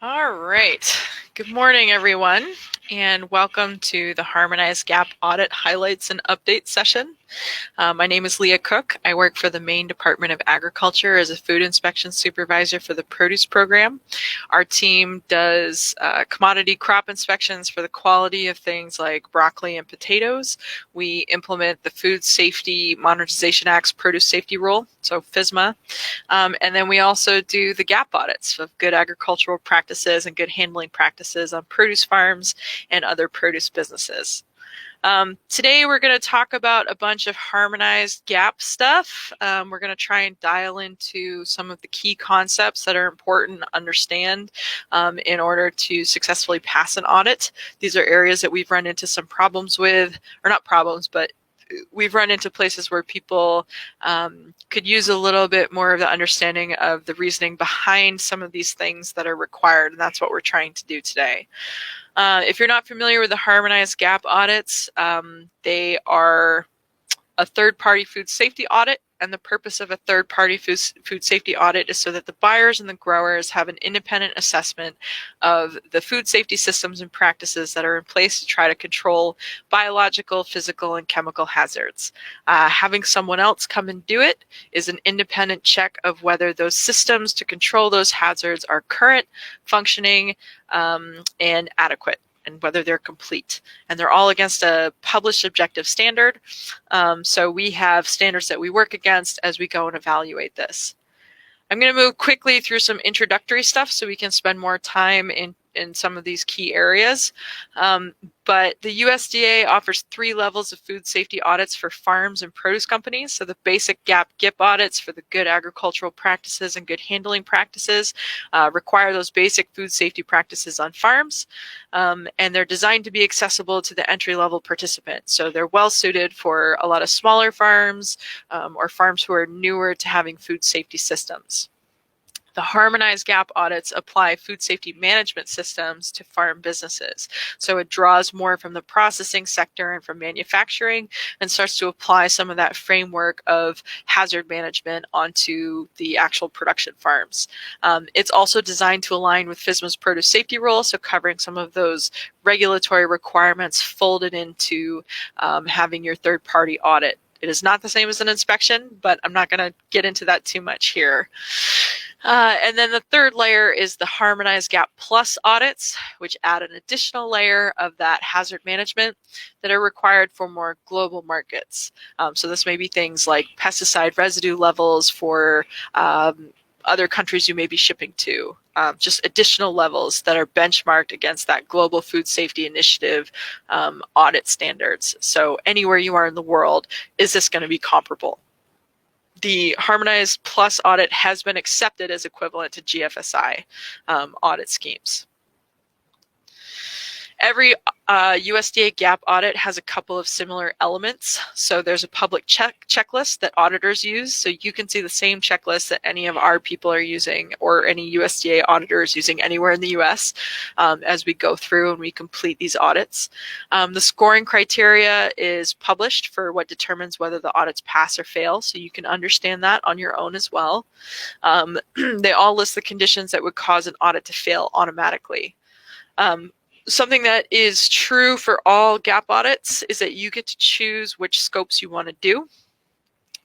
All right. Good morning, everyone, and welcome to the Harmonized GAP Audit Highlights and Updates session. My name is Leah Cook. I work for the Maine Department of Agriculture as a food inspection supervisor for the produce program. Our team does commodity crop inspections for the quality of things like broccoli and potatoes. We implement the Food Safety Modernization Act's Produce Safety Rule, so FSMA. And then we also do the GAP audits of good agricultural practices and good handling practices on produce farms and other produce businesses. Today we're going to talk about a bunch of harmonized GAP stuff. We're going to try and dial into some of the key concepts that are important to understand in order to successfully pass an audit. These are areas that we've run into some problems with, or not problems, but we've run into places where people could use a little bit more of the understanding of the reasoning behind some of these things that are required, and that's what we're trying to do today. If you're not familiar with the Harmonized GAP audits, they are a third-party food safety audit, and the purpose of a third-party food safety audit is so that the buyers and the growers have an independent assessment of the food safety systems and practices that are in place to try to control biological, physical, and chemical hazards. Having someone else come and do it is an independent check of whether those systems to control those hazards are current, functioning, and adequate, and whether they're complete. And they're all against a published objective standard. So we have standards that we work against as we go and evaluate this. I'm going to move quickly through some introductory stuff so we can spend more time in some of these key areas. But the USDA offers 3 levels of food safety audits for farms and produce companies. So the basic GAP audits for the good agricultural practices and good handling practices require those basic food safety practices on farms. And they're designed to be accessible to the entry-level participant. So they're well suited for a lot of smaller farms or farms who are newer to having food safety systems. The Harmonized GAP audits apply food safety management systems to farm businesses. So it draws more from the processing sector and from manufacturing and starts to apply some of that framework of hazard management onto the actual production farms. It's also designed to align with FSMA's produce safety rule, so covering some of those regulatory requirements folded into having your third-party audit. It is not the same as an inspection, but I'm not going to get into that too much here. And then the third layer is the Harmonized GAP Plus audits, which add an additional layer of that hazard management that are required for more global markets. So this may be things like pesticide residue levels for other countries you may be shipping to, just additional levels that are benchmarked against that Global Food Safety Initiative audit standards. So anywhere you are in the world, is this going to be comparable? The Harmonized Plus audit has been accepted as equivalent to GFSI audit schemes. Every USDA GAP audit has a couple of similar elements. So there's a public checklist that auditors use. So you can see the same checklist that any of our people are using or any USDA auditors using anywhere in the US as we go through and we complete these audits. The scoring criteria is published for what determines whether the audits pass or fail. So you can understand that on your own as well. They all list the conditions that would cause an audit to fail automatically. Something that is true for all GAP audits is that you get to choose which scopes you want to do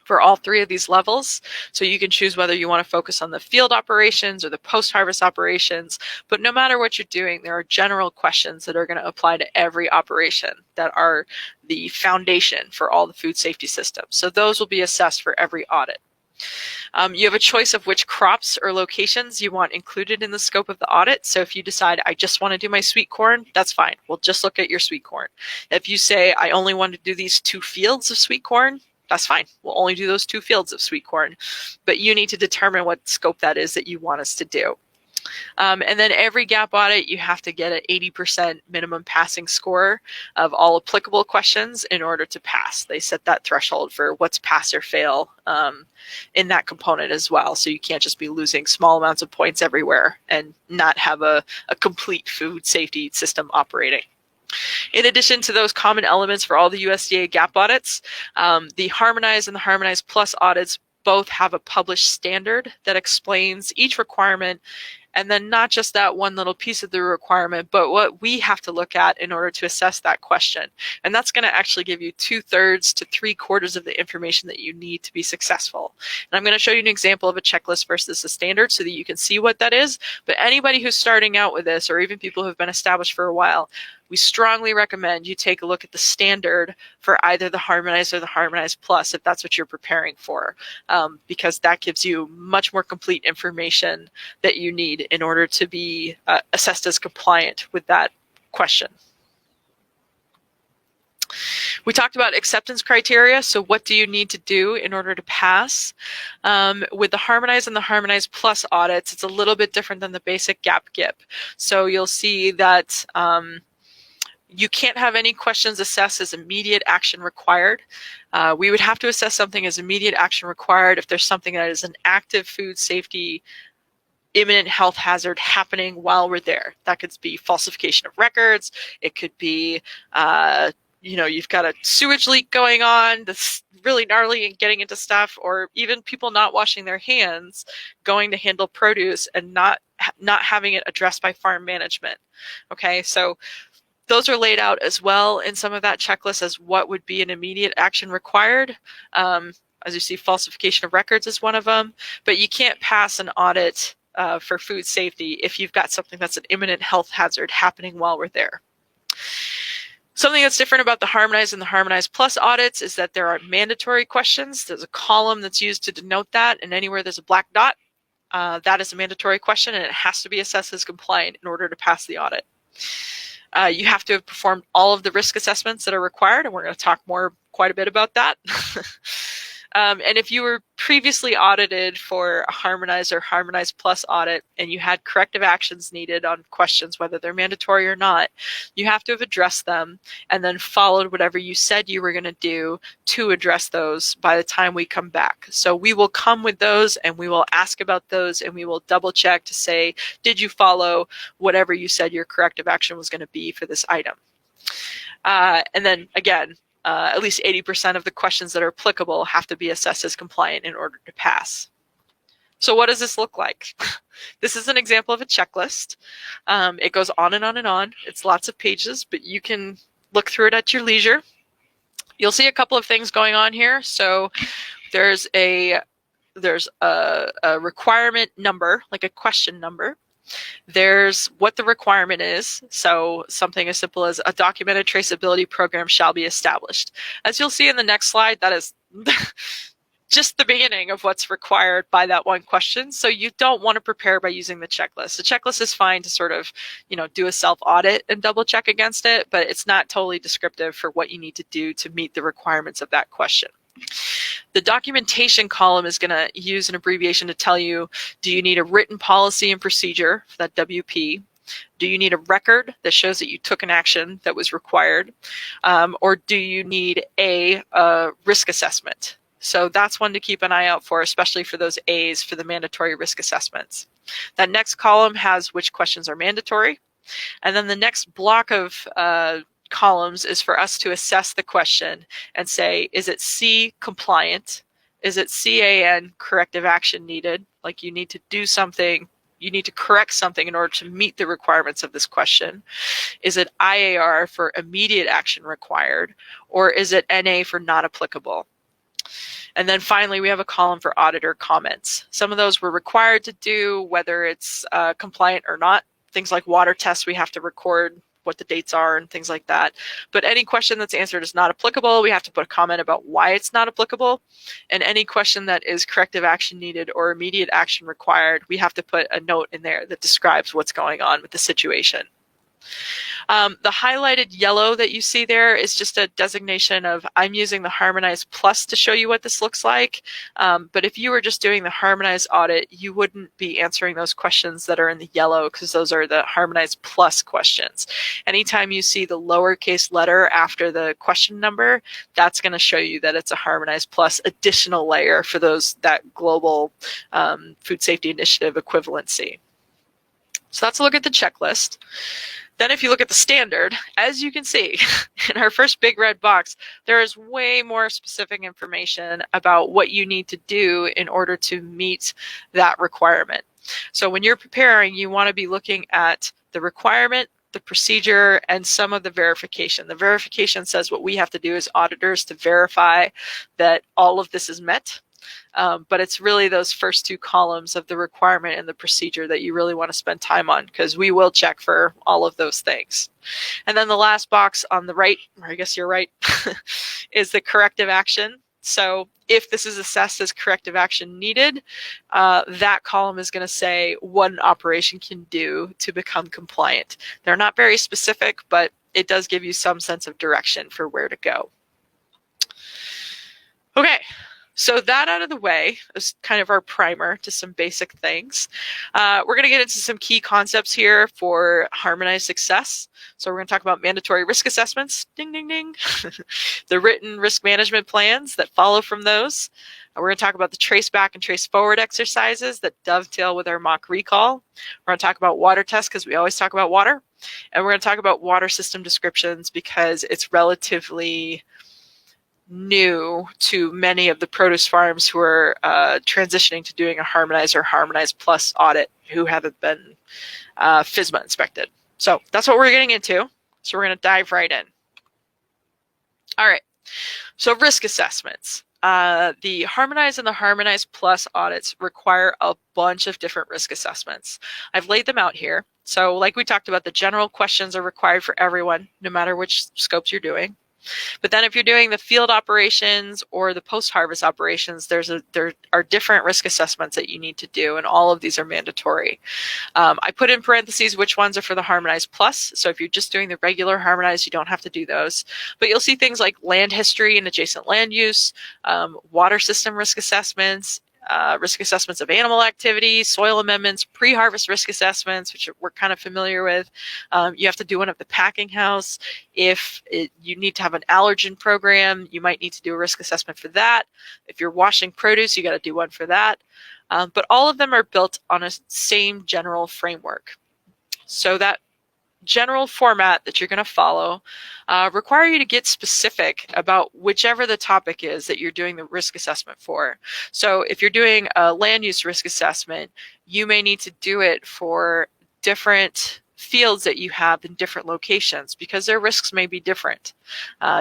for all 3 of these levels. So you can choose whether you want to focus on the field operations or the post-harvest operations. But no matter what you're doing, there are general questions that are going to apply to every operation that are the foundation for all the food safety systems. So those will be assessed for every audit. You have a choice of which crops or locations you want included in the scope of the audit. So if you decide, I just want to do my sweet corn, that's fine. We'll just look at your sweet corn. If you say, I only want to do these 2 fields of sweet corn, that's fine. We'll only do those 2 fields of sweet corn. But you need to determine what scope that is that you want us to do. And then every GAP audit, you have to get an 80% minimum passing score of all applicable questions in order to pass. They set that threshold for what's pass or fail in that component as well. So you can't just be losing small amounts of points everywhere and not have a complete food safety system operating. In addition to those common elements for all the USDA GAP audits, the Harmonized and the Harmonized Plus audits both have a published standard that explains each requirement And then not just that one little piece of the requirement, but what we have to look at in order to assess that question. And that's going to actually give you 2/3 to 3/4 of the information that you need to be successful. And I'm going to show you an example of a checklist versus a standard so that you can see what that is. But anybody who's starting out with this, or even people who have been established for a while, we strongly recommend you take a look at the standard for either the Harmonized or the Harmonized Plus if that's what you're preparing for, because that gives you much more complete information that you need in order to be assessed as compliant with that question. We talked about acceptance criteria. So what do you need to do in order to pass? With the Harmonized and the Harmonized Plus audits, it's a little bit different than the basic GAP GIP. So you'll see that you can't have any questions assessed as immediate action required. We would have to assess something as immediate action required if there's something that is an active food safety imminent health hazard happening while we're there. That could be falsification of records. It could be, you've got a sewage leak going on that's really gnarly and getting into stuff, or even people not washing their hands, going to handle produce and not having it addressed by farm management. Okay, so those are laid out as well in some of that checklist as what would be an immediate action required. As you see, falsification of records is one of them, but you can't pass an audit for food safety if you've got something that's an imminent health hazard happening while we're there. Something that's different about the Harmonized and the Harmonized Plus audits is that there are mandatory questions. There's a column that's used to denote that, and anywhere there's a black dot, that is a mandatory question, and it has to be assessed as compliant in order to pass the audit. You have to have performed all of the risk assessments that are required, and we're going to talk quite a bit about that. And if you were previously audited for a Harmonized or Harmonized Plus audit and you had corrective actions needed on questions, whether they're mandatory or not, you have to have addressed them and then followed whatever you said you were going to do to address those by the time we come back. So we will come with those and we will ask about those and we will double check to say, did you follow whatever you said your corrective action was going to be for this item? And then again, at least 80% of the questions that are applicable have to be assessed as compliant in order to pass. So what does this look like? This is an example of a checklist. It goes on and on and on. It's lots of pages, but you can look through it at your leisure. You'll see a couple of things going on here. So there's a requirement number, like a question number. There's what the requirement is. So something as simple as a documented traceability program shall be established. As you'll see in the next slide, that is just the beginning of what's required by that one question. So you don't want to prepare by using the checklist. The checklist is fine to sort of, do a self-audit and double check against it, but it's not totally descriptive for what you need to do to meet the requirements of that question. The documentation column is going to use an abbreviation to tell you, do you need a written policy and procedure, for that WP? Do you need a record that shows that you took an action that was required? Or do you need a risk assessment? So that's one to keep an eye out for, especially for those A's for the mandatory risk assessments. That next column has which questions are mandatory. And then the next block of columns is for us to assess the question and say, is it C, compliant? Is it CAN, corrective action needed? Like you need to do something, you need to correct something in order to meet the requirements of this question. Is it IAR for immediate action required? Or is it NA for not applicable? And then finally, we have a column for auditor comments. Some of those we're required to do, whether it's compliant or not. Things like water tests, we have to record what the dates are and things like that. But any question that's answered is not applicable, we have to put a comment about why it's not applicable. And any question that is corrective action needed or immediate action required, we have to put a note in there that describes what's going on with the situation. The highlighted yellow that you see there is just a designation of, I'm using the Harmonized Plus to show you what this looks like. But if you were just doing the Harmonized audit, you wouldn't be answering those questions that are in the yellow because those are the Harmonized Plus questions. Anytime you see the lowercase letter after the question number, that's going to show you that it's a Harmonized Plus additional layer for that global food safety initiative equivalency. So that's a look at the checklist. Then if you look at the standard, as you can see in our first big red box, there is way more specific information about what you need to do in order to meet that requirement. So when you're preparing, you want to be looking at the requirement, the procedure, and some of the verification. The verification says what we have to do as auditors to verify that all of this is met. But it's really those first two columns of the requirement and the procedure that you really want to spend time on, because we will check for all of those things. And then the last box on the right, or I guess you're right, is the corrective action. So if this is assessed as corrective action needed, that column is going to say what an operation can do to become compliant. They're not very specific, but it does give you some sense of direction for where to go. Okay. So that out of the way is kind of our primer to some basic things. We're going to get into some key concepts here for harmonized success. So we're going to talk about mandatory risk assessments, ding, ding, ding, the written risk management plans that follow from those. We're going to talk about the trace back and trace forward exercises that dovetail with our mock recall. We're going to talk about water tests because we always talk about water. And we're going to talk about water system descriptions because it's relatively new to many of the produce farms who are transitioning to doing a harmonized or harmonized plus audit who haven't been FSMA inspected. So that's what we're getting into. So we're going to dive right in. All right. So risk assessments. The harmonized and the harmonized plus audits require a bunch of different risk assessments. I've laid them out here. So like we talked about, the general questions are required for everyone, no matter which scopes you're doing. But then if you're doing the field operations or the post-harvest operations, there are different risk assessments that you need to do, and all of these are mandatory. I put in parentheses which ones are for the harmonized plus. So if you're just doing the regular harmonized, you don't have to do those. But you'll see things like land history and adjacent land use, water system risk assessments of animal activity, soil amendments, pre-harvest risk assessments, which we're kind of familiar with. You have to do one of the packing house. If you need to have an allergen program, you might need to do a risk assessment for that. If you're washing produce, you got to do one for that. But all of them are built on a same general framework. So that general format that you're going to follow require you to get specific about whichever the topic is that you're doing the risk assessment for. So if you're doing a land use risk assessment, you may need to do it for different fields that you have in different locations because their risks may be different.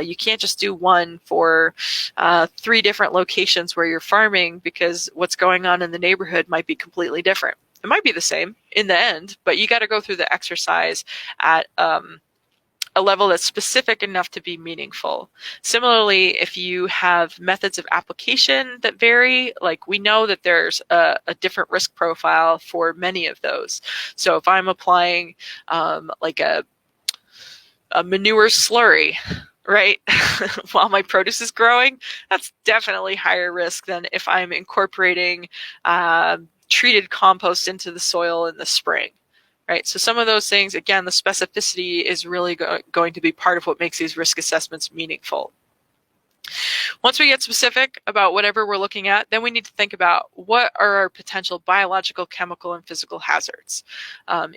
You can't just do one for 3 different locations where you're farming because what's going on in the neighborhood might be completely different. It might be the same in the end, but you got to go through the exercise at a level that's specific enough to be meaningful. Similarly, if you have methods of application that vary, like we know that there's a different risk profile for many of those. So if I'm applying like a manure slurry, right, while my produce is growing, that's definitely higher risk than if I'm incorporating treated compost into the soil in the spring, right? So some of those things, again, the specificity is really going to be part of what makes these risk assessments meaningful. Once we get specific about whatever we're looking at, then we need to think about what are our potential biological, chemical, and physical hazards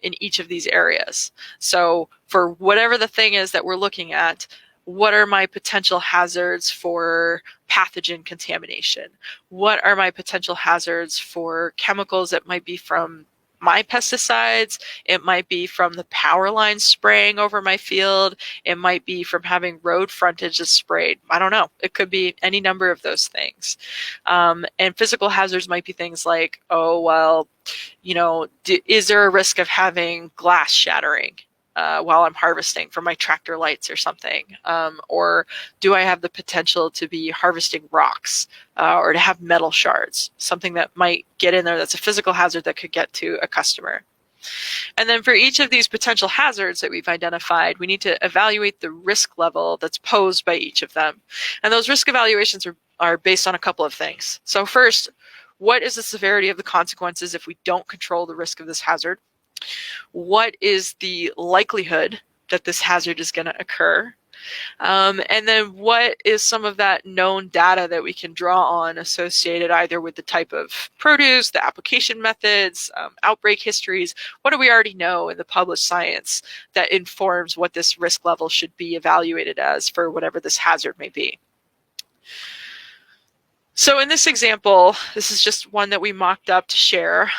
in each of these areas. So for whatever the thing is that we're looking at, what are my potential hazards for pathogen contamination? What are my potential hazards for chemicals that might be from my pesticides? It might be from the power line spraying over my field. It might be from having road frontage that's sprayed. I don't know. It could be any number of those things. And physical hazards might be things like, oh, well, you know, is there a risk of having glass shattering while I'm harvesting for my tractor lights or something? Or do I have the potential to be harvesting rocks or to have metal shards, something that might get in there that's a physical hazard that could get to a customer? And then for each of these potential hazards that we've identified, we need to evaluate the risk level that's posed by each of them. And those risk evaluations are based on a couple of things. So first, what is the severity of the consequences if we don't control the risk of this hazard? What is the likelihood that this hazard is going to occur? And then what is some of that known data that we can draw on associated either with the type of produce, the application methods, outbreak histories? What do we already know in the published science that informs what this risk level should be evaluated as for whatever this hazard may be? So in this example, this is just one that we mocked up to share.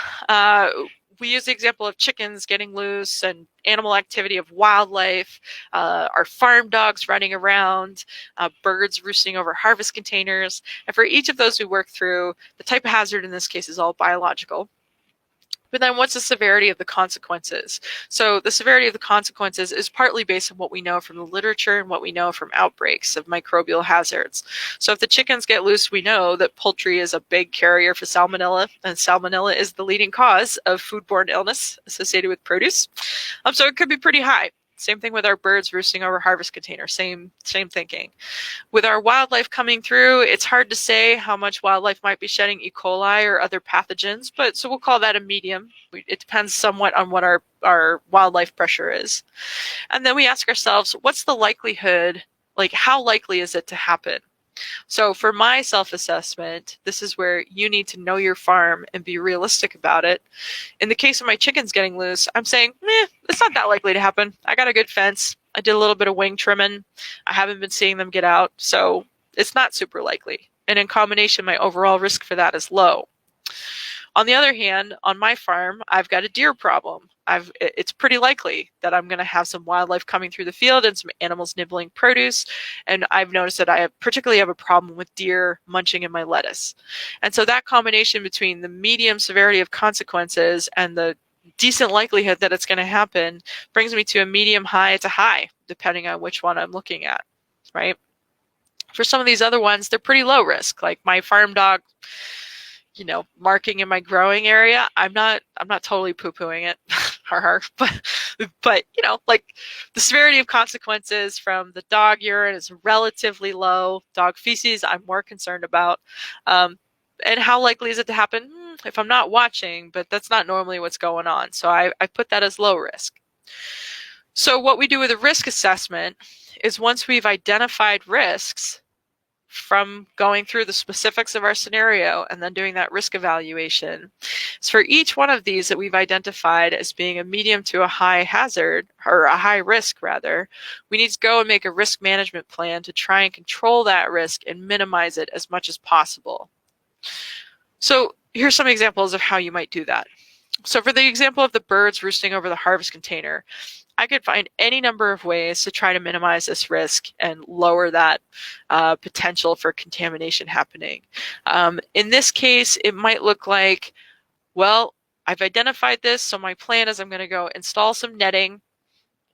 We use the example of chickens getting loose and animal activity of wildlife, our farm dogs running around, birds roosting over harvest containers. And for each of those we work through, the type of hazard in this case is all biological. But then what's the severity of the consequences? So the severity of the consequences is partly based on what we know from the literature and what we know from outbreaks of microbial hazards. So if the chickens get loose, we know that poultry is a big carrier for salmonella, and salmonella is the leading cause of foodborne illness associated with produce. So it could be pretty high. Same thing with our birds roosting over harvest containers, same thinking. With our wildlife coming through, it's hard to say how much wildlife might be shedding E. coli or other pathogens, but so we'll call that a medium. It depends somewhat on what our wildlife pressure is. And then we ask ourselves, what's the likelihood, like how likely is it to happen? So for my self-assessment, this is where you need to know your farm and be realistic about it. In the case of my chickens getting loose, I'm saying, it's not that likely to happen. I got a good fence. I did a little bit of wing trimming. I haven't been seeing them get out, so it's not super likely. And in combination, my overall risk for that is low. On the other hand, on my farm, I've got a deer problem. It's pretty likely that I'm going to have some wildlife coming through the field and some animals nibbling produce. And I've noticed that I particularly have a problem with deer munching in my lettuce. And so that combination between the medium severity of consequences and the decent likelihood that it's going to happen brings me to a medium high to high, depending on which one I'm looking at, right? For some of these other ones, they're pretty low risk, like my farm dog, marking in my growing area. I'm not totally poo-pooing it, but like the severity of consequences from the dog urine is relatively low. Dog feces, I'm more concerned about. And how likely is it to happen? If I'm not watching, but that's not normally what's going on. So I put that as low risk. So what we do with a risk assessment is once we've identified risks, from going through the specifics of our scenario and then doing that risk evaluation. So for each one of these that we've identified as being a medium to a high hazard, or a high risk rather, we need to go and make a risk management plan to try and control that risk and minimize it as much as possible. So here's some examples of how you might do that. So for the example of the birds roosting over the harvest container, I could find any number of ways to try to minimize this risk and lower that potential for contamination happening. In this case, it might look like, well, I've identified this, so my plan is I'm going to go install some netting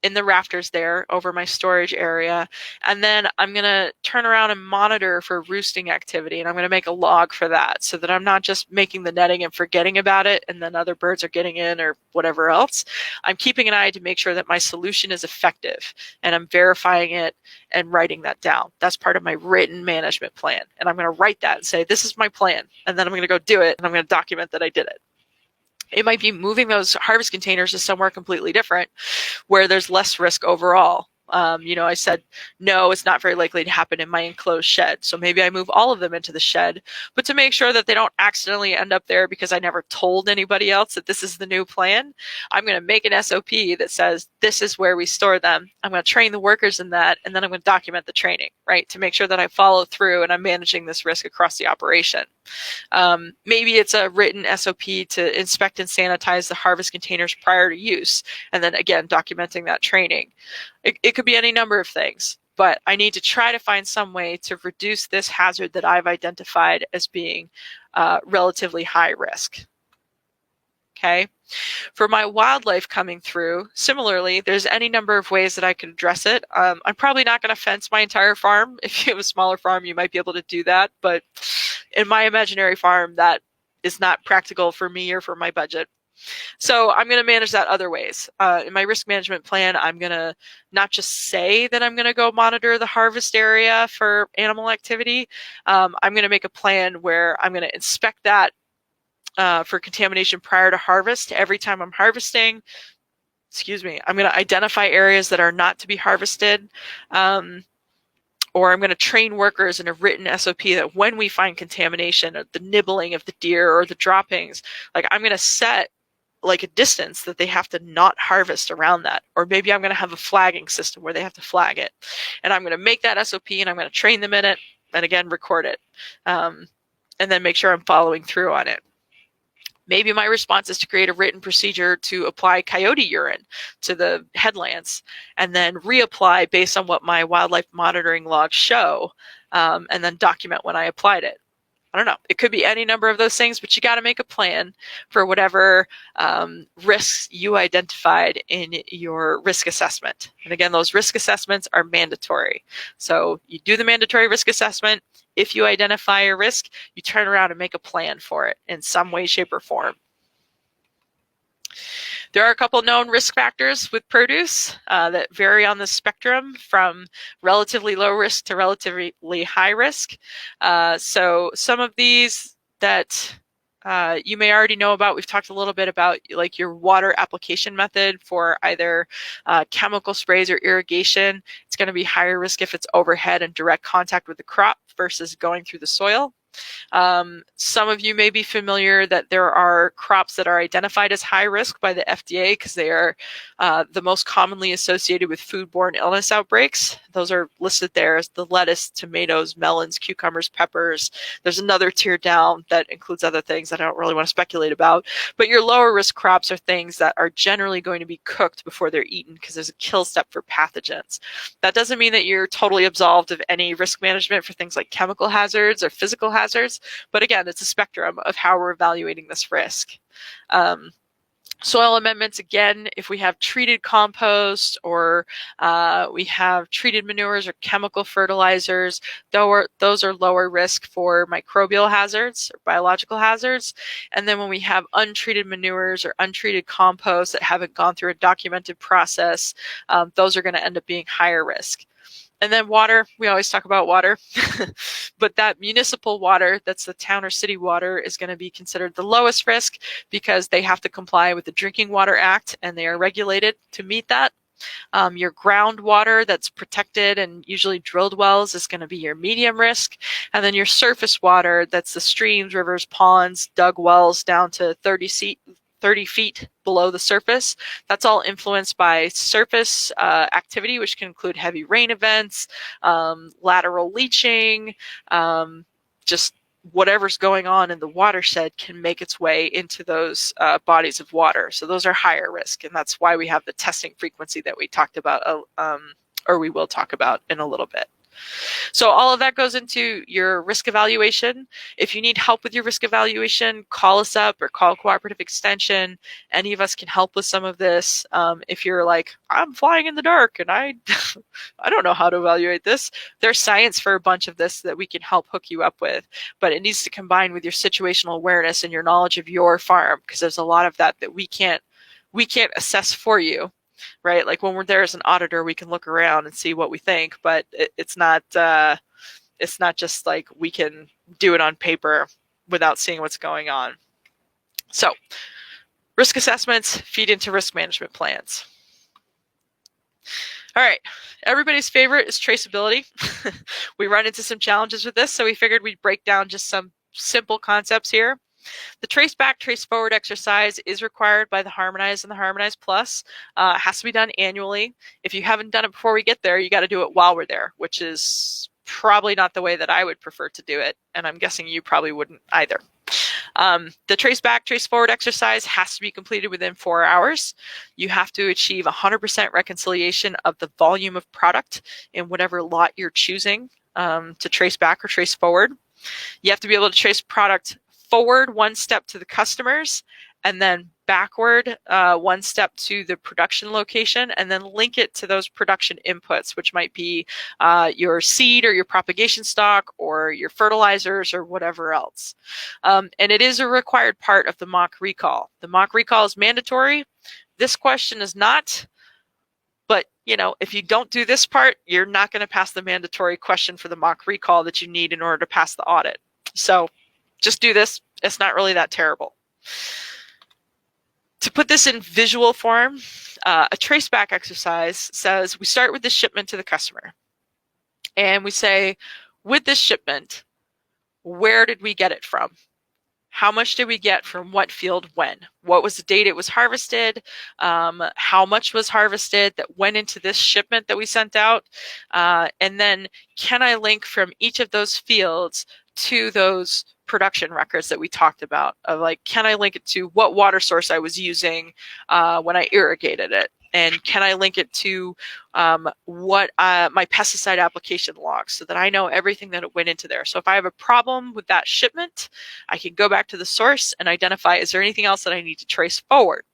in the rafters there over my storage area, and then I'm going to turn around and monitor for roosting activity, and I'm going to make a log for that so that I'm not just making the netting and forgetting about it and then other birds are getting in or whatever else. I'm keeping an eye to make sure that my solution is effective, and I'm verifying it and writing that down. That's part of my written management plan, and I'm going to write that and say, this is my plan, and then I'm going to go do it, and I'm going to document that I did it. It might be moving those harvest containers to somewhere completely different where there's less risk overall. I said, no, it's not very likely to happen in my enclosed shed. So maybe I move all of them into the shed, but to make sure that they don't accidentally end up there because I never told anybody else that this is the new plan, I'm going to make an SOP that says this is where we store them. I'm going to train the workers in that, and then I'm going to document the training, right, to make sure that I follow through and I'm managing this risk across the operation. Maybe it's a written SOP to inspect and sanitize the harvest containers prior to use, and then again, documenting that training. It could be any number of things, but I need to try to find some way to reduce this hazard that I've identified as being relatively high risk. Okay. For my wildlife coming through, similarly, there's any number of ways that I could address it. I'm probably not going to fence my entire farm. If you have a smaller farm, you might be able to do that, but in my imaginary farm, that is not practical for me or for my budget. So I'm going to manage that other ways. In my risk management plan, I'm going to not just say that I'm going to go monitor the harvest area for animal activity. I'm going to make a plan where I'm going to inspect that for contamination prior to harvest. Every time I'm harvesting, I'm going to identify areas that are not to be harvested. Or I'm going to train workers in a written SOP that when we find contamination, or the nibbling of the deer or the droppings, like I'm going to set like a distance that they have to not harvest around that. Or maybe I'm going to have a flagging system where they have to flag it. And I'm going to make that SOP and I'm going to train them in it and again, record it. and then make sure I'm following through on it. Maybe my response is to create a written procedure to apply coyote urine to the headlands and then reapply based on what my wildlife monitoring logs show, and then document when I applied it. I don't know. It could be any number of those things, but you got to make a plan for whatever risks you identified in your risk assessment. And again, those risk assessments are mandatory. So you do the mandatory risk assessment. If you identify a risk, you turn around and make a plan for it in some way, shape, or form. There are a couple known risk factors with produce that vary on the spectrum from relatively low risk to relatively high risk. So some of these that you may already know about, we've talked a little bit about like your water application method for either chemical sprays or irrigation. It's going to be higher risk if it's overhead and direct contact with the crop versus going through the soil. Some of you may be familiar that there are crops that are identified as high risk by the FDA because they are the most commonly associated with foodborne illness outbreaks. Those are listed there as the lettuce, tomatoes, melons, cucumbers, peppers. There's another tier down that includes other things that I don't really want to speculate about. But your lower risk crops are things that are generally going to be cooked before they're eaten because there's a kill step for pathogens. That doesn't mean that you're totally absolved of any risk management for things like chemical hazards or physical hazards, but again, it's a spectrum of how we're evaluating this risk. Soil amendments, again, if we have treated compost or we have treated manures or chemical fertilizers, those are lower risk for microbial hazards or biological hazards. And then when we have untreated manures or untreated compost that haven't gone through a documented process, those are going to end up being higher risk. And then water, we always talk about water, but that municipal water, that's the town or city water, is going to be considered the lowest risk because they have to comply with the Drinking Water Act and they are regulated to meet that. Your groundwater that's protected and usually drilled wells is going to be your medium risk. And then your surface water, that's the streams, rivers, ponds, dug wells down to 30 feet below the surface. That's all influenced by surface activity, which can include heavy rain events, lateral leaching, just whatever's going on in the watershed can make its way into those bodies of water. So those are higher risk, and that's why we have the testing frequency that we talked about, or we will talk about in a little bit. So all of that goes into your risk evaluation. If you need help with your risk evaluation, call us up or call Cooperative Extension. Any of us can help with some of this. If you're like, I'm flying in the dark and I don't know how to evaluate this, there's science for a bunch of this that we can help hook you up with. But it needs to combine with your situational awareness and your knowledge of your farm, because there's a lot of that we can't assess for you. Right, like when we're there as an auditor, we can look around and see what we think, but it's not just like we can do it on paper without seeing what's going on. So, risk assessments feed into risk management plans. All right, everybody's favorite is traceability. We run into some challenges with this, so we figured we'd break down just some simple concepts here. The trace back, trace forward exercise is required by the Harmonized and the Harmonized Plus. It has to be done annually. If you haven't done it before we get there, you got to do it while we're there, which is probably not the way that I would prefer to do it. And I'm guessing you probably wouldn't either. The trace back, trace forward exercise has to be completed within 4 hours. You have to achieve 100% reconciliation of the volume of product in whatever lot you're choosing to trace back or trace forward. You have to be able to trace product forward one step to the customers, and then backward one step to the production location, and then link it to those production inputs, which might be your seed or your propagation stock or your fertilizers or whatever else. And it is a required part of the mock recall. The mock recall is mandatory. This question is not, but if you don't do this part, you're not going to pass the mandatory question for the mock recall that you need in order to pass the audit. So just do this. It's not really that terrible. To put this in visual form, a traceback exercise says we start with the shipment to the customer. And we say, with this shipment, where did we get it from? How much did we get from what field when? What was the date it was harvested? How much was harvested that went into this shipment that we sent out? And then can I link from each of those fields to those production records that we talked about, of like, can I link it to what water source I was using when I irrigated it? And can I link it to what my pesticide application logs, so that I know everything that went into there? So if I have a problem with that shipment, I can go back to the source and identify, is there anything else that I need to trace forward?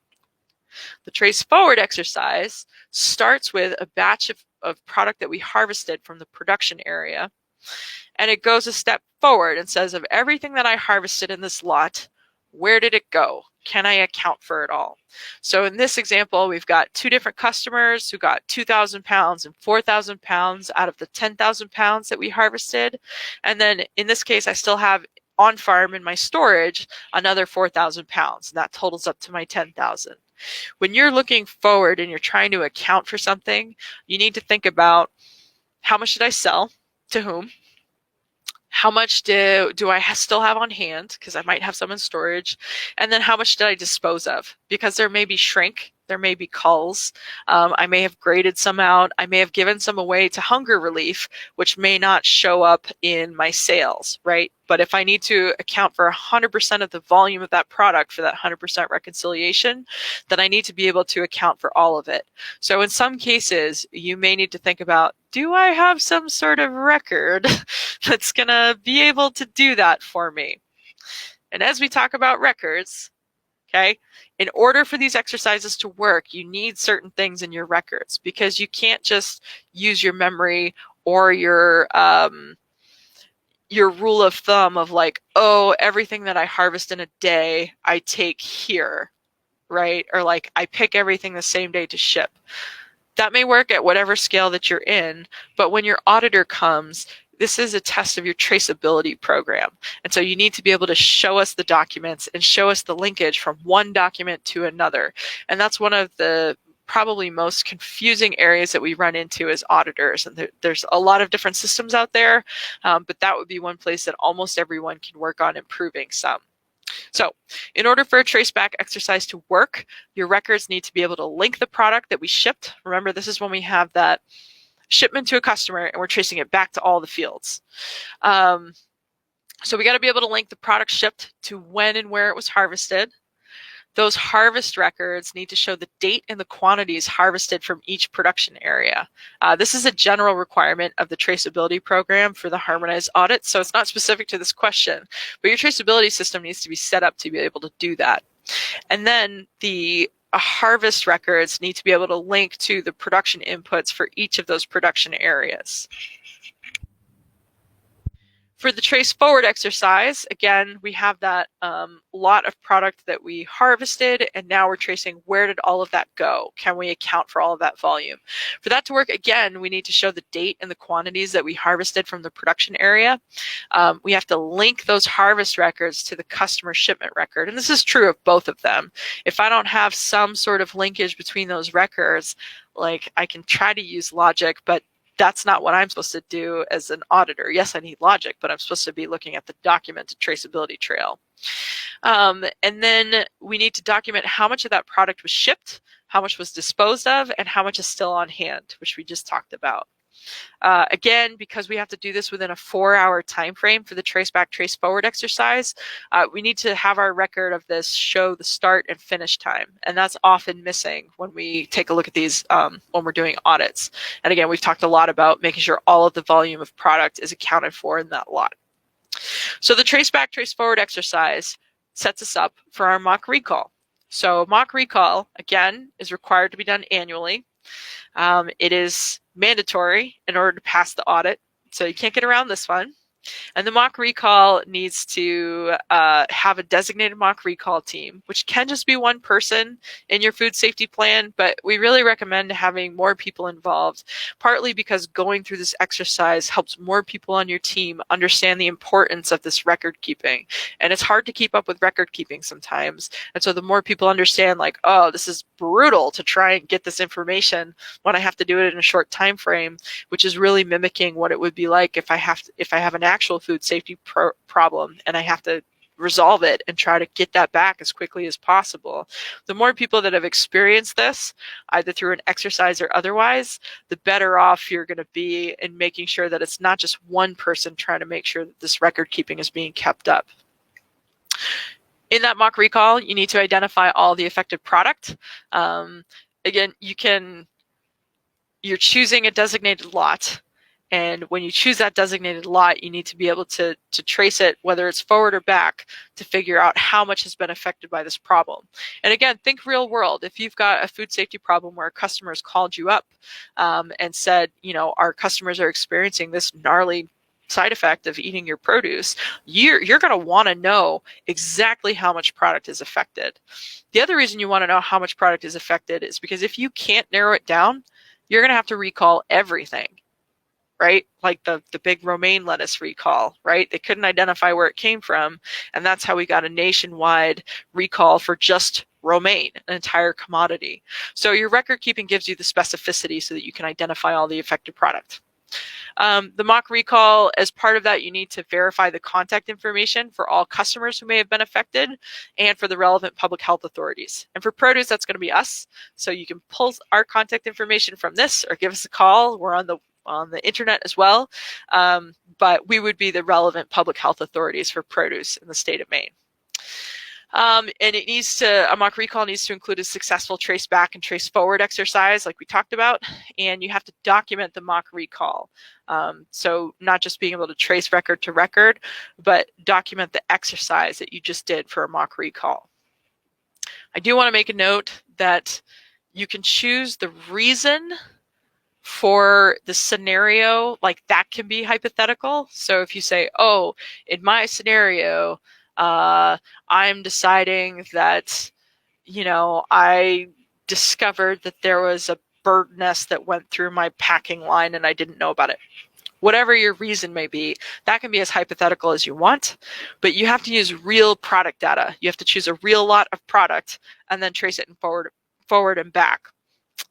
The trace forward exercise starts with a batch of product that we harvested from the production area, and it goes a step forward and says, of everything that I harvested in this lot, where did it go? Can I account for it all? So in this example, we've got two different customers who got 2,000 pounds and 4,000 pounds out of the 10,000 pounds that we harvested. And then in this case, I still have on farm in my storage another 4,000 pounds, and that totals up to my 10,000. When you're looking forward and you're trying to account for something, you need to think about, how much did I sell? To whom? How much do I still have on hand? Because I might have some in storage. And then how much did I dispose of? Because there may be shrink, there may be culls. I may have graded some out. I may have given some away to hunger relief, which may not show up in my sales, right? But if I need to account for 100% of the volume of that product for that 100% reconciliation, then I need to be able to account for all of it. So in some cases, you may need to think about, do I have some sort of record that's going to be able to do that for me? And as we talk about records, okay, in order for these exercises to work, you need certain things in your records, because you can't just use your memory or your rule of thumb of like, oh, everything that I harvest in a day, I take here, right? Or like, I pick everything the same day to ship. That may work at whatever scale that you're in, but when your auditor comes, this is a test of your traceability program. And so you need to be able to show us the documents and show us the linkage from one document to another. And that's one of the probably most confusing areas that we run into as auditors. And there's a lot of different systems out there, but that would be one place that almost everyone can work on improving some. So in order for a traceback exercise to work, your records need to be able to link the product that we shipped. Remember, this is when we have that shipment to a customer and we're tracing it back to all the fields. So we got to be able to link the product shipped to when and where it was harvested. Those harvest records need to show the date and the quantities harvested from each production area. This is a general requirement of the traceability program for the Harmonized Audit, so it's not specific to this question, but your traceability system needs to be set up to be able to do that. And then the harvest records need to be able to link to the production inputs for each of those production areas. For the trace forward exercise, again, we have that lot of product that we harvested, and now we're tracing, where did all of that go? Can we account for all of that volume? For that to work, again, we need to show the date and the quantities that we harvested from the production area. We have to link those harvest records to the customer shipment record, and this is true of both of them. If I don't have some sort of linkage between those records, like, I can try to use logic, but that's not what I'm supposed to do as an auditor. Yes, I need logic, but I'm supposed to be looking at the documented traceability trail. And then we need to document how much of that product was shipped, how much was disposed of, and how much is still on hand, which we just talked about. Again, because we have to do this within a 4-hour time frame for the traceback, trace forward exercise, we need to have our record of this show the start and finish time, and that's often missing when we take a look at these when we're doing audits. And again, we've talked a lot about making sure all of the volume of product is accounted for in that lot. So the traceback, trace forward exercise sets us up for our mock recall. So mock recall, again, is required to be done annually. It is mandatory in order to pass the audit, so you can't get around this one. And the mock recall needs to have a designated mock recall team, which can just be one person in your food safety plan, but we really recommend having more people involved, partly because going through this exercise helps more people on your team understand the importance of this record keeping. And it's hard to keep up with record keeping sometimes. And so the more people understand, like, oh, this is brutal to try and get this information when I have to do it in a short time frame, which is really mimicking what it would be like if I have an actual food safety problem and I have to resolve it and try to get that back as quickly as possible. The more people that have experienced this, either through an exercise or otherwise, the better off you're going to be in making sure that it's not just one person trying to make sure that this record keeping is being kept up. In that mock recall, you need to identify all the affected product. Again, you're choosing a designated lot. And when you choose that designated lot, you need to be able to trace it, whether it's forward or back, to figure out how much has been affected by this problem. And again, think real world. If you've got a food safety problem where a customer has called you up and said, our customers are experiencing this gnarly side effect of eating your produce, you're going to want to know exactly how much product is affected. The other reason you want to know how much product is affected is because if you can't narrow it down, you're going to have to recall everything, right? Like the big romaine lettuce recall, right? They couldn't identify where it came from, and that's how we got a nationwide recall for just romaine, an entire commodity. So your record keeping gives you the specificity so that you can identify all the affected product. The mock recall, as part of that, you need to verify the contact information for all customers who may have been affected and for the relevant public health authorities. And for produce, that's going to be us. So you can pull our contact information from this or give us a call. We're on the internet as well. But we would be the relevant public health authorities for produce in the state of Maine. And a mock recall needs to include a successful trace back and trace forward exercise like we talked about, and you have to document the mock recall. So not just being able to trace record to record, but document the exercise that you just did for a mock recall. I do want to make a note that you can choose the reason for the scenario, like that can be hypothetical. So if you say, oh, in my scenario, I'm deciding that, I discovered that there was a bird nest that went through my packing line and I didn't know about it. Whatever your reason may be, that can be as hypothetical as you want, but you have to use real product data. You have to choose a real lot of product and then trace it in forward and back.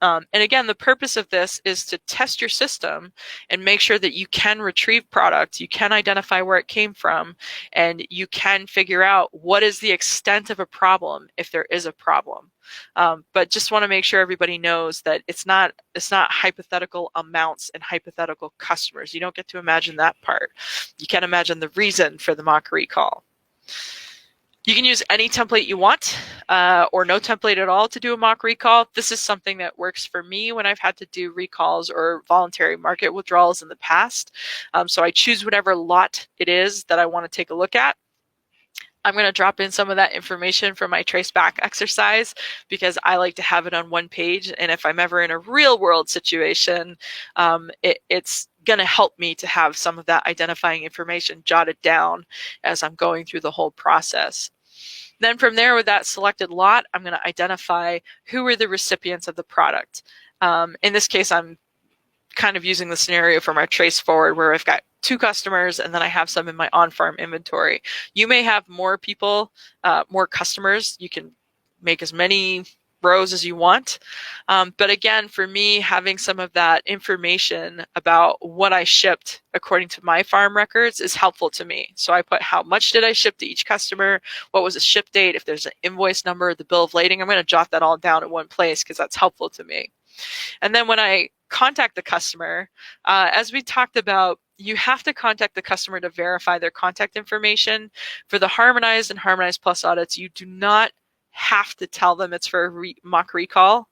And again, the purpose of this is to test your system and make sure that you can retrieve product, you can identify where it came from, and you can figure out what is the extent of a problem if there is a problem. But just want to make sure everybody knows that it's not hypothetical amounts and hypothetical customers. You don't get to imagine that part. You can imagine the reason for the mock recall. You can use any template you want or no template at all to do a mock recall. This is something that works for me when I've had to do recalls or voluntary market withdrawals in the past. So I choose whatever lot it is that I want to take a look at. I'm going to drop in some of that information from my trace back exercise because I like to have it on one page. And if I'm ever in a real world situation, it's going to help me to have some of that identifying information jotted down as I'm going through the whole process. Then from there, with that selected lot, I'm going to identify who are the recipients of the product. In this case, I'm kind of using the scenario from our trace forward where I've got 2 customers and then I have some in my on-farm inventory. You may have more people, more customers. You can make as many rows as you want. But again, for me, having some of that information about what I shipped according to my farm records is helpful to me. So I put how much did I ship to each customer, what was the ship date, if there's an invoice number, the bill of lading, I'm going to jot that all down in one place because that's helpful to me. And then when I contact the customer, as we talked about, you have to contact the customer to verify their contact information. For the Harmonized and Harmonized Plus audits, you do not have to tell them it's for a mock recall.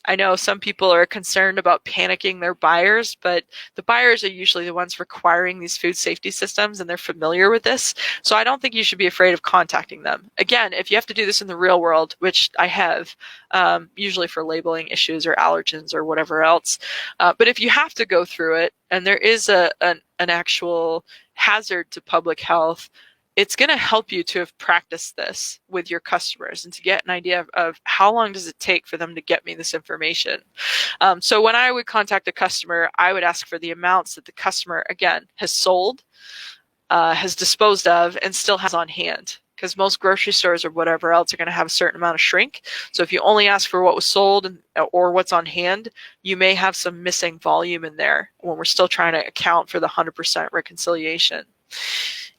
I know some people are concerned about panicking their buyers, but the buyers are usually the ones requiring these food safety systems and they're familiar with this. So I don't think you should be afraid of contacting them. Again, if you have to do this in the real world, which I have, usually for labeling issues or allergens or whatever else, but if you have to go through it and there is an actual hazard to public health, it's going to help you to have practiced this with your customers and to get an idea of how long does it take for them to get me this information. So when I would contact a customer, I would ask for the amounts that the customer, again, has sold, has disposed of, and still has on hand. Because most grocery stores or whatever else are going to have a certain amount of shrink. So if you only ask for what was sold or what's on hand, you may have some missing volume in there when we're still trying to account for the 100% reconciliation.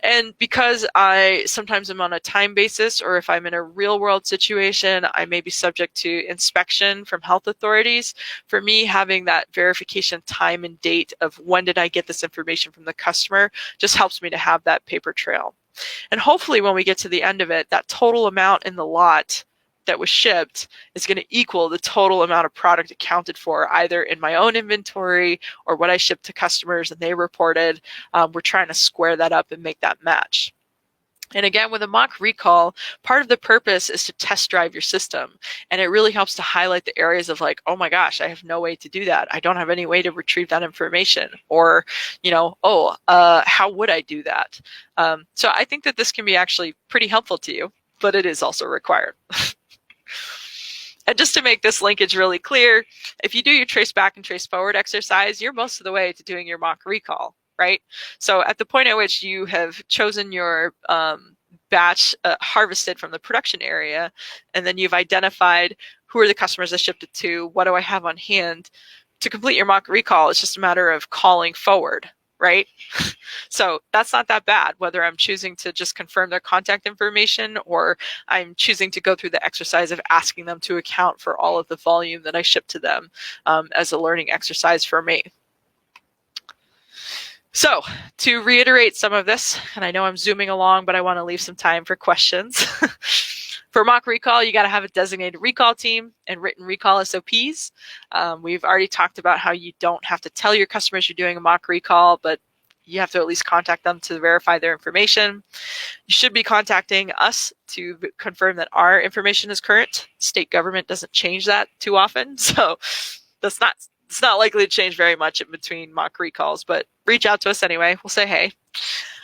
And because I sometimes am on a time basis, or if I'm in a real world situation, I may be subject to inspection from health authorities. For me, having that verification time and date of when did I get this information from the customer just helps me to have that paper trail. And hopefully when we get to the end of it, that total amount in the lot that was shipped is going to equal the total amount of product accounted for, either in my own inventory or what I shipped to customers and they reported. We're trying to square that up and make that match. And again, with a mock recall, part of the purpose is to test drive your system. And it really helps to highlight the areas of like, oh my gosh, I have no way to do that. I don't have any way to retrieve that information. Or, how would I do that? So I think that this can be actually pretty helpful to you, but it is also required. And just to make this linkage really clear, if you do your trace back and trace forward exercise, you're most of the way to doing your mock recall, right? So at the point at which you have chosen your batch harvested from the production area, and then you've identified who are the customers I shipped it to, what do I have on hand, to complete your mock recall, it's just a matter of calling forward, right? So that's not that bad, whether I'm choosing to just confirm their contact information or I'm choosing to go through the exercise of asking them to account for all of the volume that I ship to them as a learning exercise for me. So to reiterate some of this, and I know I'm zooming along, but I want to leave some time for questions. For mock recall, you got to have a designated recall team and written recall SOPs. We've already talked about how you don't have to tell your customers you're doing a mock recall, but you have to at least contact them to verify their information. You should be contacting us to confirm that our information is current. State government doesn't change that too often, so it's not likely to change very much in between mock recalls, but reach out to us anyway. We'll say hey.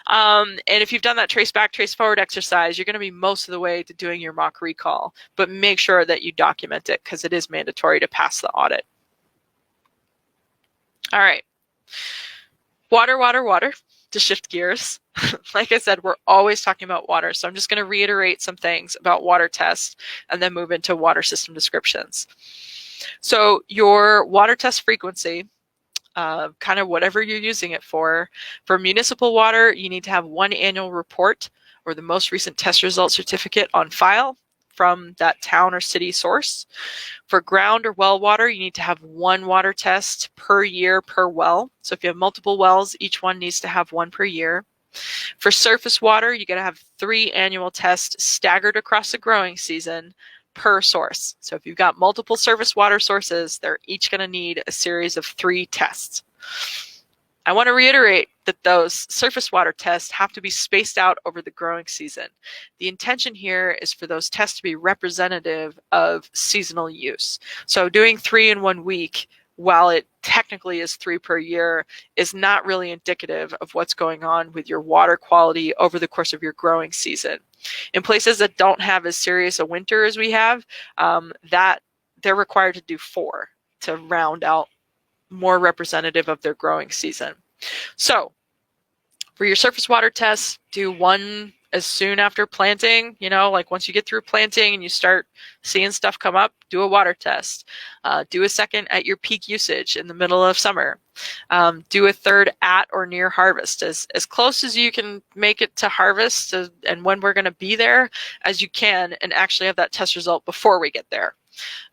And if you've done that trace back, trace forward exercise, you're going to be most of the way to doing your mock recall, but make sure that you document it because it is mandatory to pass the audit. All right. Water, to shift gears. Like I said, we're always talking about water, so I'm just going to reiterate some things about water tests and then move into water system descriptions. So your water test frequency, kind of whatever you're using it for municipal water, you need to have one annual report or the most recent test result certificate on file from that town or city source. For ground or well water, you need to have one water test per year per well. So if you have multiple wells, each one needs to have one per year. For surface water, you got to have 3 annual tests staggered across the growing season per source. So if you've got multiple surface water sources, they're each going to need a series of 3 tests. I want to reiterate that those surface water tests have to be spaced out over the growing season. The intention here is for those tests to be representative of seasonal use. So doing 3 in 1 week, while it technically is 3 per year, is not really indicative of what's going on with your water quality over the course of your growing season. In places that don't have as serious a winter as we have, that they're required to do 4 to round out more representative of their growing season. So for your surface water tests, do 1 as soon after planting, like once you get through planting and you start seeing stuff come up, do a water test. Do a second at your peak usage in the middle of summer. Do a third at or near harvest, as close as you can make it to harvest and when we're going to be there as you can, and actually have that test result before we get there.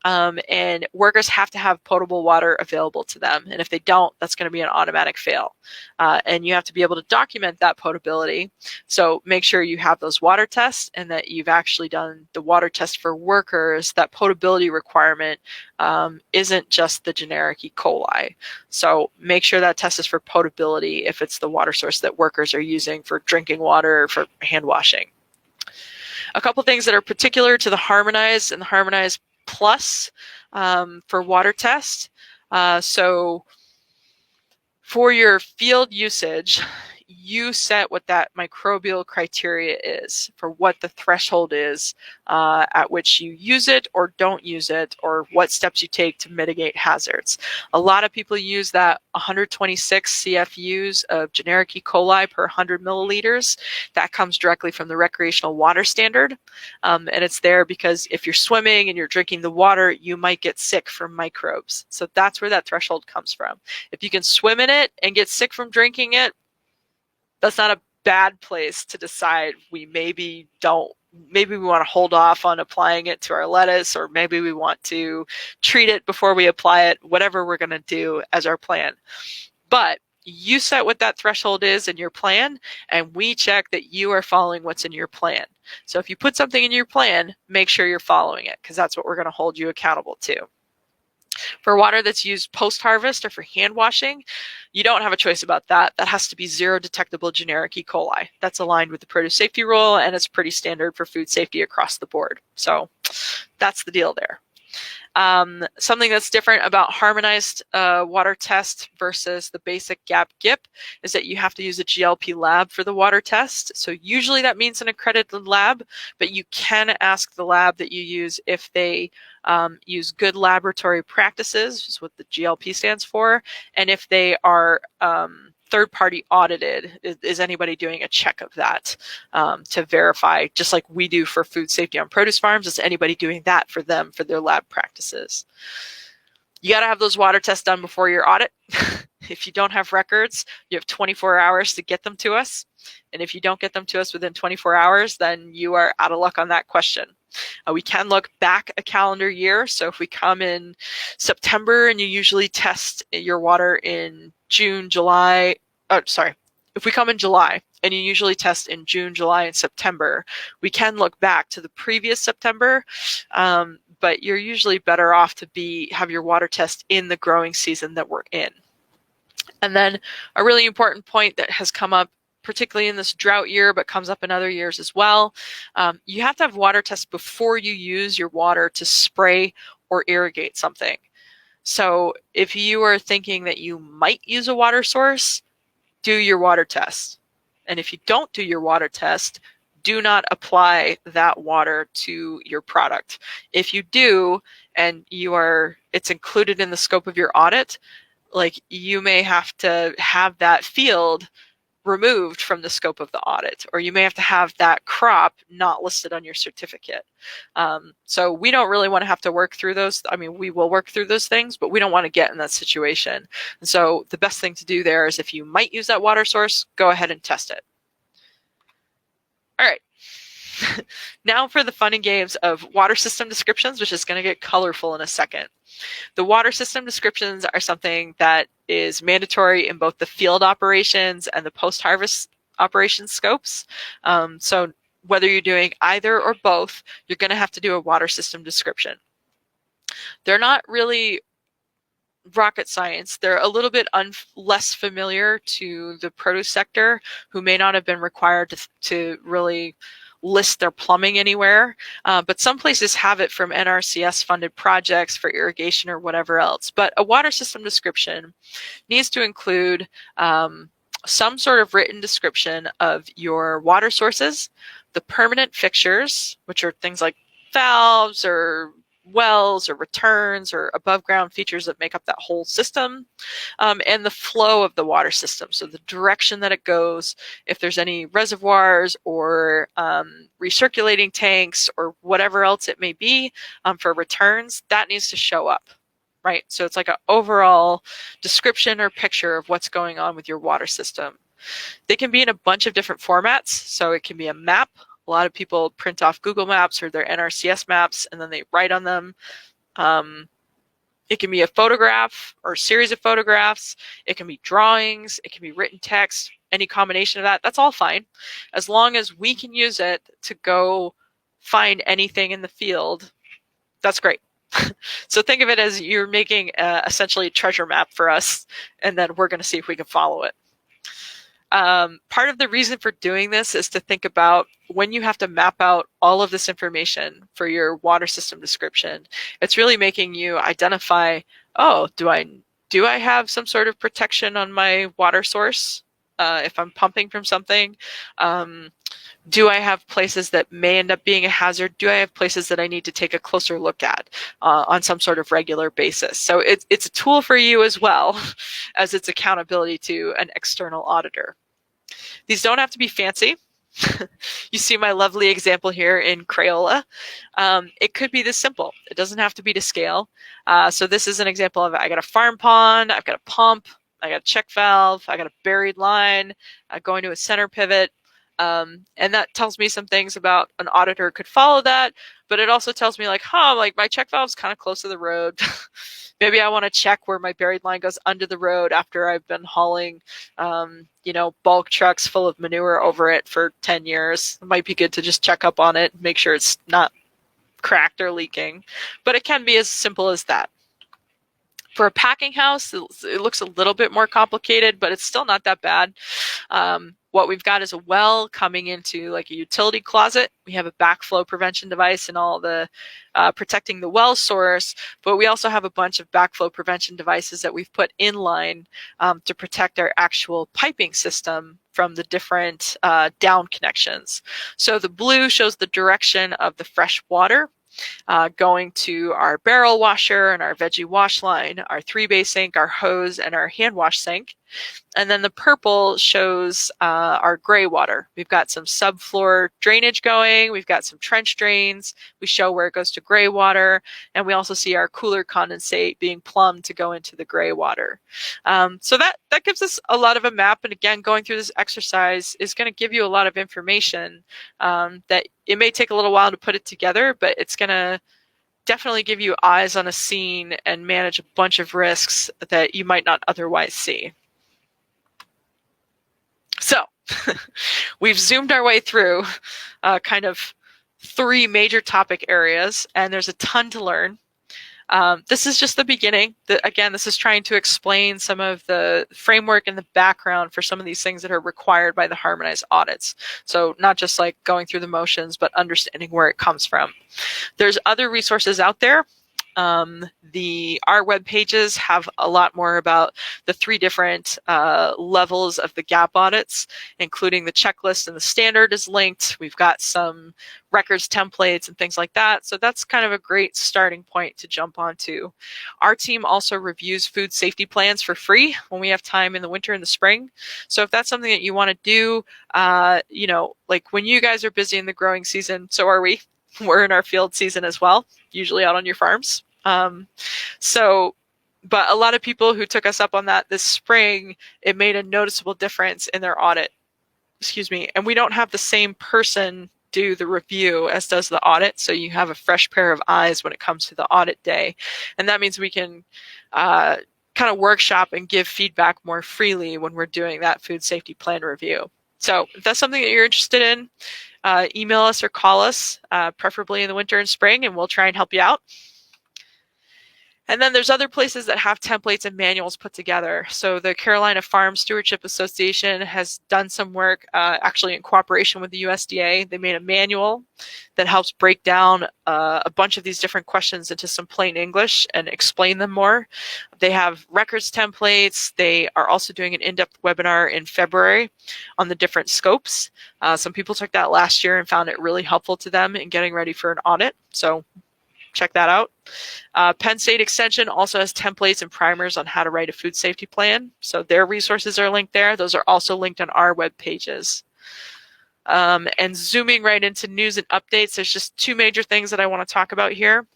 And workers have to have potable water available to them. And if they don't, that's going to be an automatic fail. And you have to be able to document that potability. So make sure you have those water tests and that you've actually done the water test for workers. That potability requirement isn't just the generic E. coli. So make sure that test is for potability if it's the water source that workers are using for drinking water or for hand washing. A couple things that are particular to the Harmonized and the Harmonized Plus for water test. So for your field usage, you set what that microbial criteria is for what the threshold is at which you use it or don't use it, or what steps you take to mitigate hazards. A lot of people use that 126 CFUs of generic E. coli per 100 milliliters. That comes directly from the recreational water standard. And it's there because if you're swimming and you're drinking the water, you might get sick from microbes. So that's where that threshold comes from. If you can swim in it and get sick from drinking it, that's not a bad place to decide maybe we want to hold off on applying it to our lettuce, or maybe we want to treat it before we apply it, whatever we're going to do as our plan. But You set what that threshold is in your plan, and we check that you are following what's in your plan. So if you put something in your plan, make sure you're following it, because that's what we're going to hold you accountable to. For water that's used post-harvest or for hand washing, you don't have a choice about that. That has to be zero detectable generic E. coli. That's aligned with the produce safety rule, and it's pretty standard for food safety across the board. So that's the deal there. Something that's different about harmonized water test versus the basic GAP GIP is that you have to use a GLP lab for the water test. So usually that means an accredited lab, but you can ask the lab that you use if they use good laboratory practices, which is what the GLP stands for, and if they are third-party audited. Is anybody doing a check of that to verify, just like we do for food safety on produce farms? Is anybody doing that for them for their lab practices? You got to have those water tests done before your audit. If you don't have records, you have 24 hours to get them to us. And if you don't get them to us within 24 hours, then you are out of luck on that question. We can look back a calendar year. So if we come in September and you usually test your water in June, July, if we come in July and you usually test in June, July, and September, we can look back to the previous September, but you're usually better off to have your water test in the growing season that we're in. And then a really important point that has come up particularly in this drought year, but comes up in other years as well. You have to have water tests before you use your water to spray or irrigate something. So if you are thinking that you might use a water source, do your water test. And if you don't do your water test, do not apply that water to your product. If you do, and it's included in the scope of your audit, like you may have to have that field removed from the scope of the audit, or you may have to have that crop not listed on your certificate. So we don't really want to have to work through those. I mean, we will work through those things, but we don't want to get in that situation. And so the best thing to do there is, if you might use that water source, go ahead and test it. All right. Now for the fun and games of water system descriptions, which is going to get colorful in a second. The water system descriptions are something that is mandatory in both the field operations and the post-harvest operations scopes. So whether you're doing either or both, you're going to have to do a water system description. They're not really rocket science. They're a little bit less familiar to the produce sector, who may not have been required to really list their plumbing anywhere, but some places have it from NRCS funded projects for irrigation or whatever else. But a water system description needs to include some sort of written description of your water sources, the permanent fixtures, which are things like valves or wells or returns or above ground features that make up that whole system, and the flow of the water system. So the direction that it goes, if there's any reservoirs or recirculating tanks or whatever else it may be for returns, that needs to show up, right? So it's like an overall description or picture of what's going on with your water system. They can be in a bunch of different formats. So it can be a map. A lot of people print off Google Maps or their NRCS maps, and then they write on them. It can be a photograph or a series of photographs. It can be drawings. It can be written text. Any combination of that, that's all fine. As long as we can use it to go find anything in the field, that's great. So think of it as you're making essentially a treasure map for us, and then we're going to see if we can follow it. Part of the reason for doing this is to think about when you have to map out all of this information for your water system description. It's really making you identify, oh, do I have some sort of protection on my water source if I'm pumping from something? Do I have places that may end up being a hazard? Do I have places that I need to take a closer look at on some sort of regular basis? So it's a tool for you as well as its accountability to an external auditor. These don't have to be fancy. You see my lovely example here in Crayola. It could be this simple. It doesn't have to be to scale. So this is an example of, I got a farm pond, I've got a pump, I got a check valve, I got a buried line, going to a center pivot. And that tells me some things about an auditor could follow that, but it also tells me like, like my check valve's kind of close to the road. Maybe I want to check where my buried line goes under the road after I've been hauling, bulk trucks full of manure over it for 10 years. It might be good to just check up on it, make sure it's not cracked or leaking, but it can be as simple as that. For a packing house, it looks a little bit more complicated, but it's still not that bad. What we've got is a well coming into like a utility closet. We have a backflow prevention device and all the protecting the well source, but we also have a bunch of backflow prevention devices that we've put in line to protect our actual piping system from the different down connections. So the blue shows the direction of the fresh water going to our barrel washer and our veggie wash line, our 3-bay sink, our hose, and our hand wash sink. And then the purple shows our gray water. We've got some subfloor drainage going. We've got some trench drains. We show where it goes to gray water. And we also see our cooler condensate being plumbed to go into the gray water. So that gives us a lot of a map. And again, going through this exercise is going to give you a lot of information that it may take a little while to put it together, but it's going to definitely give you eyes on a scene and manage a bunch of risks that you might not otherwise see. So we've zoomed our way through kind of 3 major topic areas, and there's a ton to learn. This is just the beginning. Again, this is trying to explain some of the framework and the background for some of these things that are required by the harmonized audits. So not just like going through the motions, but understanding where it comes from. There's other resources out there. Our web pages have a lot more about the 3 different levels of the GAP audits, including the checklist and the standard is linked. We've got some records templates and things like that. So that's kind of a great starting point to jump onto. Our team also reviews food safety plans for free when we have time in the winter and the spring. So if that's something that you want to do, like when you guys are busy in the growing season, so are we. We're in our field season as well, usually out on your farms. But a lot of people who took us up on that this spring, it made a noticeable difference in their audit. And we don't have the same person do the review as does the audit. So you have a fresh pair of eyes when it comes to the audit day. And that means we can kind of workshop and give feedback more freely when we're doing that food safety plan review. So if that's something that you're interested in, email us or call us, preferably in the winter and spring, and we'll try and help you out. And then there's other places that have templates and manuals put together. So the Carolina Farm Stewardship Association has done some work actually in cooperation with the USDA. They made a manual that helps break down a bunch of these different questions into some plain English and explain them more. They have records templates. They are also doing an in-depth webinar in February on the different scopes. Some people took that last year and found it really helpful to them in getting ready for an audit. So check that out. Penn State Extension also has templates and primers on how to write a food safety plan. So their resources are linked there. Those are also linked on our web pages. And zooming right into news and updates, there's just 2 major things that I want to talk about here.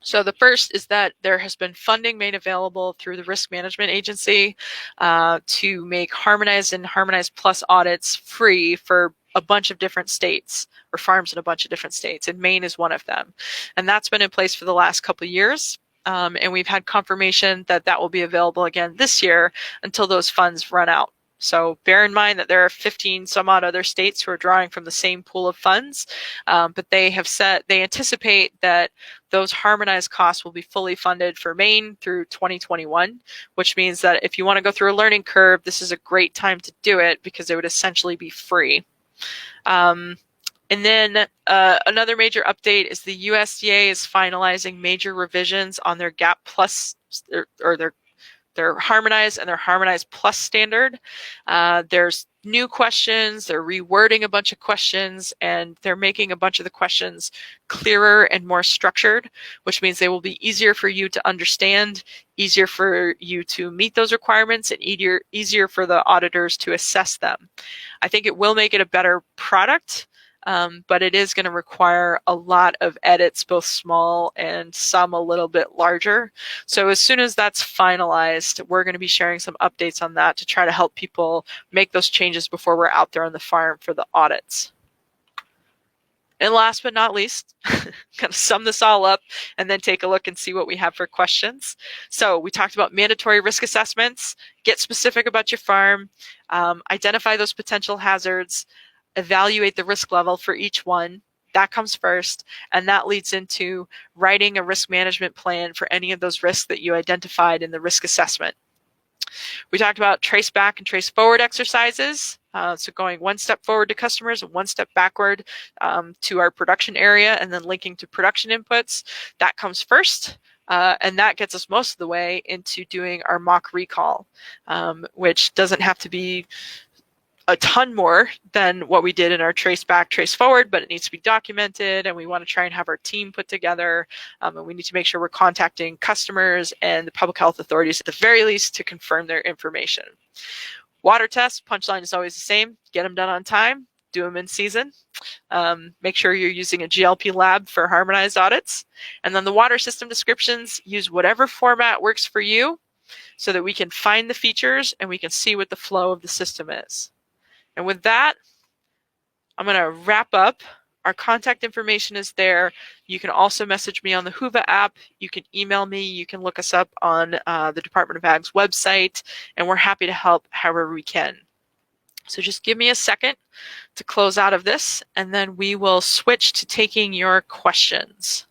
So the first is that there has been funding made available through the Risk Management Agency to make Harmonized and Harmonized Plus audits free for a bunch of different states, or farms in a bunch of different states, and Maine is one of them. And that's been in place for the last couple of years. And we've had confirmation that that will be available again this year until those funds run out. So bear in mind that there are 15 some odd other states who are drawing from the same pool of funds, but they have said they anticipate that those harmonized costs will be fully funded for Maine through 2021, which means that if you want to go through a learning curve, this is a great time to do it because it would essentially be free. And then another major update is the USDA is finalizing major revisions on their GAP Plus or their Harmonized and their Harmonized Plus standard. There's new questions, they're rewording a bunch of questions, and they're making a bunch of the questions clearer and more structured, which means they will be easier for you to understand, easier for you to meet those requirements, and easier for the auditors to assess them. I think it will make it a better product. but it is going to require a lot of edits, both small and some a little bit larger. So as soon as that's finalized, we're going to be sharing some updates on that to try to help people make those changes before we're out there on the farm for the audits. And last but not least, kind of sum this all up and then take a look and see what we have for questions. So we talked about mandatory risk assessments, get specific about your farm, identify those potential hazards, evaluate the risk level for each one. That comes first, and that leads into writing a risk management plan for any of those risks that you identified in the risk assessment. We talked about trace back and trace forward exercises. So going one step forward to customers and one step backward to our production area, and then linking to production inputs. That comes first. And that gets us most of the way into doing our mock recall, which doesn't have to be a ton more than what we did in our trace back, trace forward, but it needs to be documented, and we want to try and have our team put together, and we need to make sure we're contacting customers and the public health authorities at the very least to confirm their information. Water tests, punchline is always the same. Get them done on time, do them in season. Make sure you're using a GLP lab for harmonized audits. And then the water system descriptions, use whatever format works for you so that we can find the features and we can see what the flow of the system is. And with that, I'm going to wrap up. Our contact information is there. You can also message me on the Whova app. You can email me. You can look us up on the Department of Ag's website, and we're happy to help however we can. So just give me a second to close out of this, and then we will switch to taking your questions.